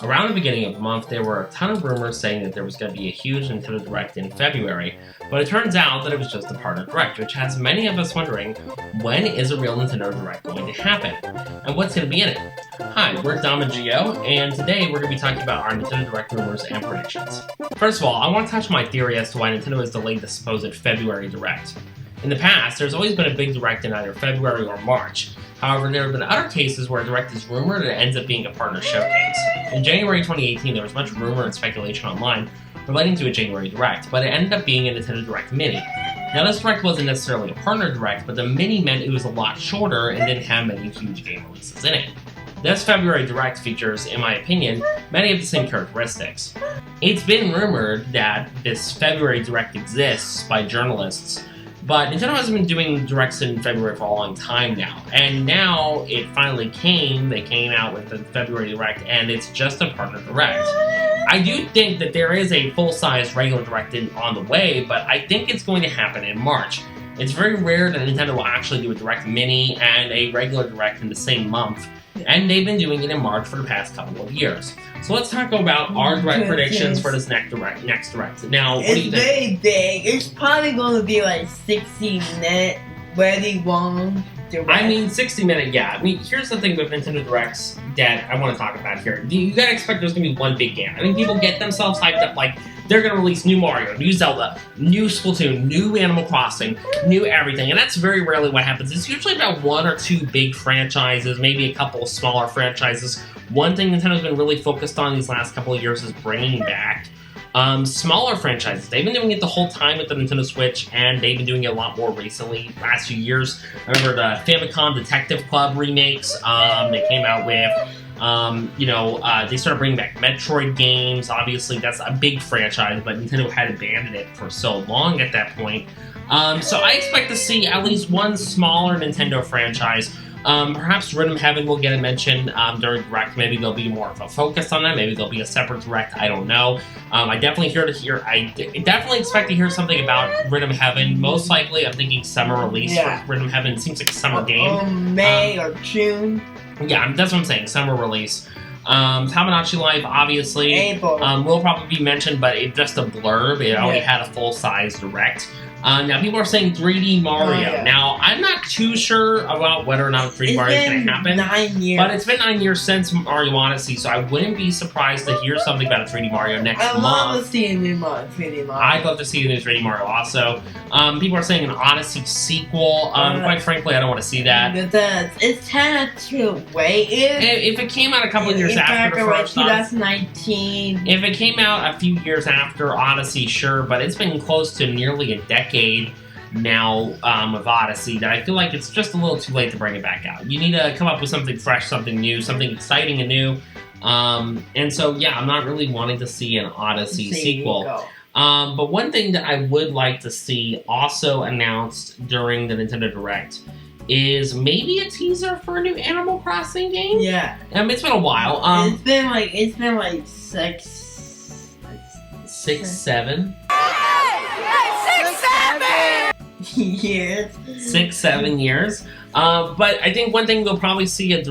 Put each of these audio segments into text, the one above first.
Around the beginning of the month, there were a ton of rumors saying that there was going to be a huge Nintendo Direct in February, but it turns out that it was just a partner Direct, which has many of us wondering, when is a real Nintendo Direct going to happen? And what's going to be in it? Hi, we're Dom and Gio, and today we're going to be talking about our Nintendo Direct rumors and predictions. First of all, I want to touch on my theory as to why Nintendo has delayed the supposed February Direct. In the past, there's always been a big Direct in either February or March. However, there have been other cases where a Direct is rumored and it ends up being a partner showcase. In January 2018, there was much rumor and speculation online relating to a January Direct, but it ended up being a Nintendo Direct Mini. Now, this Direct wasn't necessarily a partner Direct, but the Mini meant it was a lot shorter and didn't have many huge game releases in it. This February Direct features, in my opinion, many of the same characteristics. It's been rumored that this February Direct exists by journalists, but Nintendo hasn't been doing Directs in February for a long time now. And now it finally came. They came out with the February Direct, and it's just a partner Direct. I do think that there is a full-size regular Direct on the way, but I think it's going to happen in March. It's very rare that Nintendo will actually do a Direct Mini and a regular Direct in the same month, and they've been doing it in March for the past couple of years. So let's talk about our Direct predictions for this next Direct. Now, what do you think? It's very big. It's probably going to be like 60-minute, very long Direct. I mean, 60-minute, yeah. I mean, here's the thing with Nintendo Directs that I want to talk about here. You gotta expect there's gonna be one big game. I mean, people get themselves hyped up like they're gonna release new Mario, new Zelda, new Splatoon, new Animal Crossing, new everything, and that's very rarely what happens. It's usually about one or two big franchises, maybe a couple of smaller franchises. One thing Nintendo's been really focused on these last couple of years is bringing back smaller franchises. They've been doing it the whole time with the Nintendo Switch, and they've been doing it a lot more recently, last few years. I remember the Famicom Detective Club remakes they came out with. They started bringing back Metroid games. Obviously, that's a big franchise, but Nintendo had abandoned it for so long at that point. So I expect to see at least one smaller Nintendo franchise. Perhaps Rhythm Heaven will get a mention during Direct. Maybe there'll be more of a focus on that. Maybe there'll be a separate Direct. I don't know. I definitely definitely expect to hear something about Rhythm Heaven. Most likely, I'm thinking summer release for Rhythm Heaven. It seems like a summer game. May or June. Yeah, that's what I'm saying. Summer release. Tamagotchi Life, obviously, April. Will probably be mentioned, but it's just a blurb. It already had a full-size Direct. Now, people are saying 3D Mario. Now, I'm not too sure about whether or not 3D Mario is going to happen. 9 years. But it's been 9 years since Mario Odyssey, so I wouldn't be surprised to hear something about a 3D Mario next month. I'd love to see a new 3D Mario. I'd love to see a new 3D Mario also. People are saying an Odyssey sequel. Quite frankly, I don't want to see that. It's kind of too late. If it came out a couple of years after the first 2019. If it came out a few years after Odyssey, sure, but it's been close to nearly a decade now of Odyssey that I feel like it's just a little too late to bring it back out. You need to come up with something fresh, something new, something exciting and new. And so, yeah, I'm not really wanting to see an Odyssey sequel. But one thing that I would like to see also announced during the Nintendo Direct is maybe a teaser for a new Animal Crossing game. Yeah. It's been a while. It's been like 6, 7 years. 6, 7 years. But I think one thing we'll probably see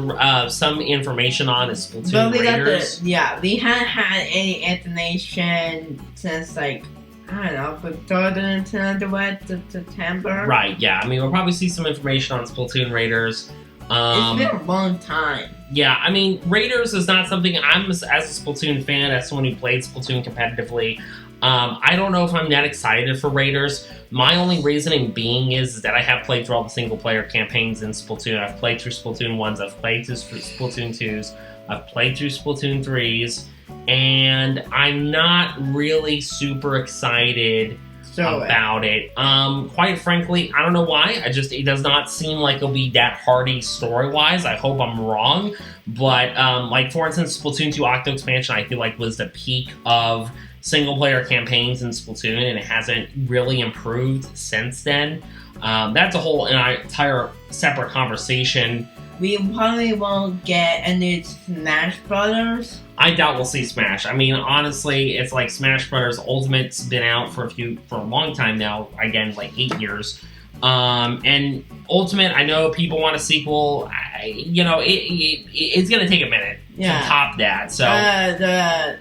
some information on is Splatoon Raiders. We haven't had any information since like, I don't know, before the Nintendo Direct of September. Right, yeah. I mean, we'll probably see some information on Splatoon Raiders. It's been a long time. Yeah, I mean, Raiders is not something as a Splatoon fan, as someone who played Splatoon competitively, I don't know if I'm that excited for Raiders. My only reasoning being is that I have played through all the single-player campaigns in Splatoon. I've played through Splatoon 1s, I've played through Splatoon 2s, I've played through Splatoon 3s, and I'm not really super excited about it. Quite frankly, I don't know why. It does not seem like it'll be that hearty story-wise. I hope I'm wrong. But, like, for instance, Splatoon 2 Octo Expansion, I feel like was the peak of single-player campaigns in Splatoon, and it hasn't really improved since then. That's a whole entire separate conversation. We probably won't get a new Smash Brothers. I doubt we'll see Smash. I mean, honestly, it's like Smash Brothers Ultimate's been out for a long time now. Again, like 8 years. And Ultimate, I know people want a sequel. It's gonna take a minute top that. So the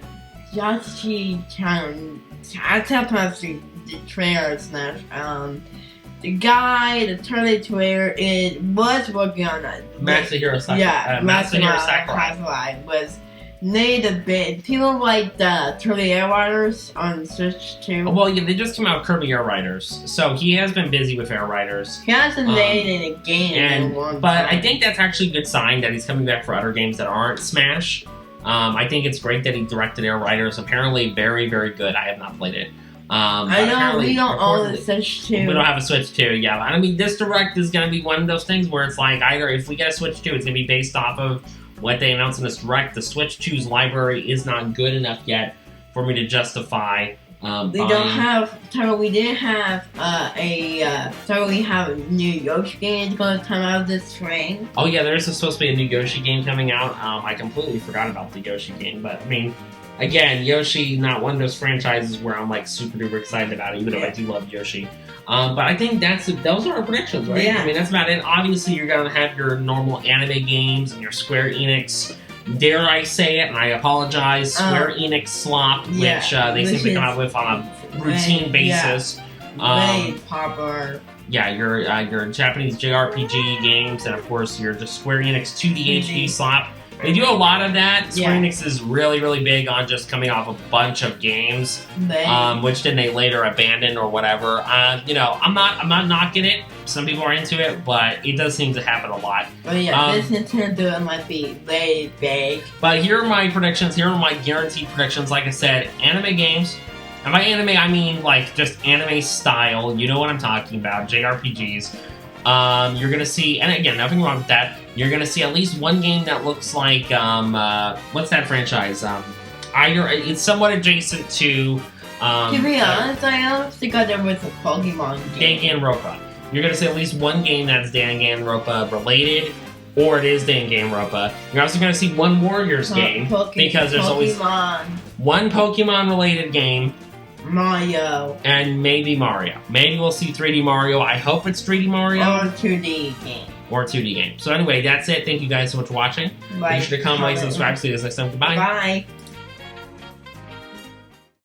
Yoshi Town. I tell the trailer slash the guy, the Turtle Twitter, was working on it. Masahiro Sakurai. Yeah, Masahiro Sakurai was made a bit. People like the Turtle Air Riders on Switch too. Well, yeah, they just came out with Kirby Air Riders, so he has been busy with Air Riders. He hasn't made it a game in a long But time. I think that's actually a good sign that he's coming back for other games that aren't Smash. I think it's great that he directed Air Riders. Apparently, very, very good. I have not played it. I know we don't own the Switch 2. We don't have a Switch 2, yeah. I mean, this Direct is going to be one of those things where it's like, either if we get a Switch 2, it's going to be based off of what they announced in this Direct. The Switch 2's library is not good enough yet for me to justify We don't have. We didn't have we have a new Yoshi game going to come out this spring. Oh yeah, there's supposed to be a new Yoshi game coming out. I completely forgot about the Yoshi game, but I mean, again, Yoshi, not one of those franchises where I'm like super duper excited about it, even though I do love Yoshi. But I think those are our predictions, right? Yeah. I mean, that's about it. Obviously, you're gonna have your normal anime games and your Square Enix. Dare I say it, and I apologize, Square Enix slop, which they seem to come out with on a routine basis. Very popular. Yeah, your Japanese JRPG games, and of course your just Square Enix 2D HD slop. They do a lot of that. Square Enix is really, really big on just coming off a bunch of games, which then they later abandon or whatever. You know, I'm not knocking it. Some people are into it, but it does seem to happen a lot. But yeah, this Nintendo might be very big. But here are my predictions. Here are my guaranteed predictions. Like I said, anime games. And by anime, I mean like just anime style. You know what I'm talking about. JRPGs. You're gonna see, and again, nothing wrong with that. You're gonna see at least one game that looks like what's that franchise? Either it's somewhat adjacent to. To be honest, I don't think there was a Pokemon game. Danganronpa. You're gonna see at least one game that's Danganronpa related, or it is Danganronpa. You're also gonna see one Warriors game because there's always one Pokemon related game. Mario. And maybe Mario. Maybe we'll see 3D Mario. I hope it's 3D Mario. Or 2D game. Or 2D game. So anyway, that's it. Thank you guys so much for watching. Bye. Be sure to comment, like, subscribe. See you guys next time. Goodbye. Bye.